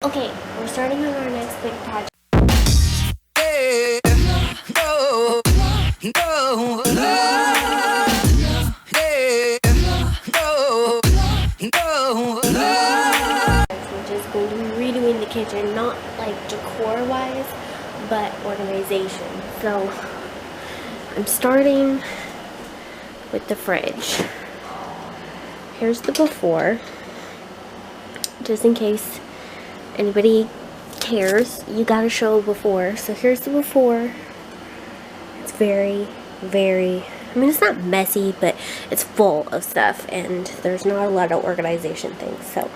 Okay, we're starting on our next big project. We're just going to be redoing the kitchen, not like decor-wise, but organization. So, I'm starting with the fridge. Here's the before, just in case anybody cares, you gotta show before. So here's the before. It's very, I mean, it's not messy, but it's full of stuff, and there's not a lot of organization things. So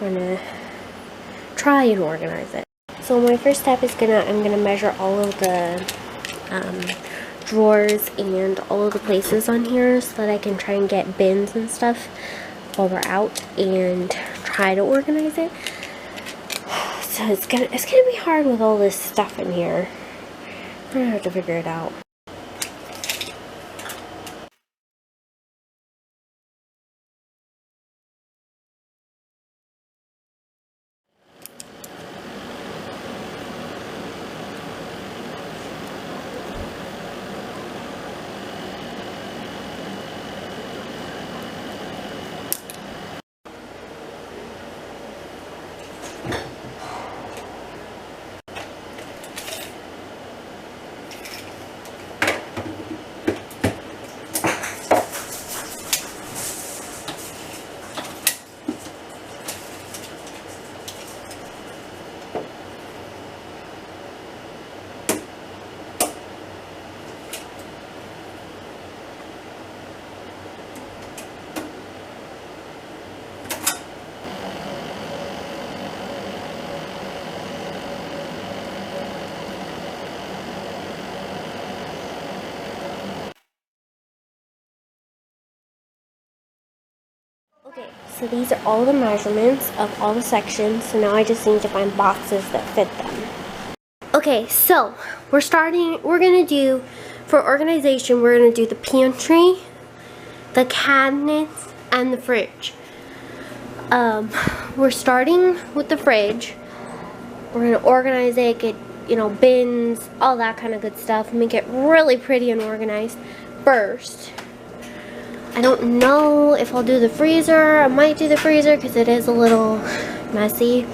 we're gonna try and organize it. So my first step is I'm gonna measure all of the drawers and all of the places on here so that I can try and get bins and stuff while we're out and try to organize it. So it's gonna be hard with all this stuff in here. I'm gonna have to figure it out. Okay, so these are all the measurements of all the sections, so now I just need to find boxes that fit them. Okay, so we're gonna do, for organization, we're gonna do the pantry, the cabinets, and the fridge. We're starting with the fridge. We're gonna organize it, get, you know, bins, all that kind of good stuff, make it really pretty and organized first. I don't know if I'll do the freezer. I might do the freezer because it is a little messy.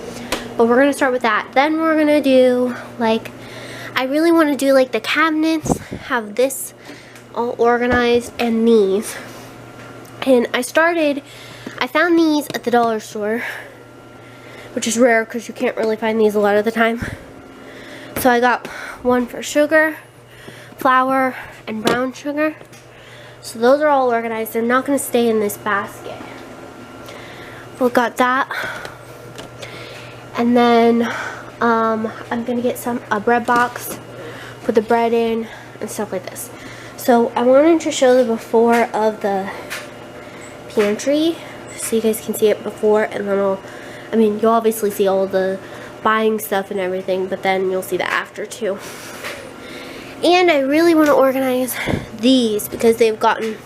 But we're going to start with that. Then we're going to do, like, I really want to do, like, the cabinets. Have this all organized and these. And I found these at the dollar store. Which is rare because you can't really find these a lot of the time. So I got one for sugar, flour, and brown sugar. So those are all organized. They're not going to stay in this basket. We got that. And then I'm going to get a bread box, put the bread in, and stuff like this. So I wanted to show the before of the pantry so you guys can see it before, and then I mean, you'll obviously see all the buying stuff and everything, but then you'll see the after too. And I really want to organize these because they've gotten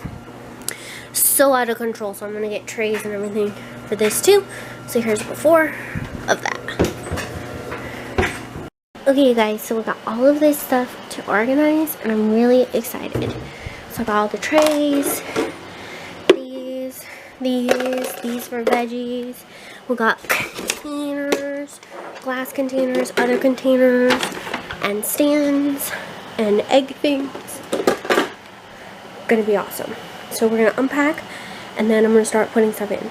so out of control. So I'm going to get trays and everything for this too. So here's before of that. Okay, you guys, so we got all of this stuff to organize, and I'm really excited. So I got all the trays, these for veggies. We got containers, glass containers, other containers, and stands. And egg things. Gonna be awesome. So we're gonna unpack, and then I'm gonna start putting stuff in.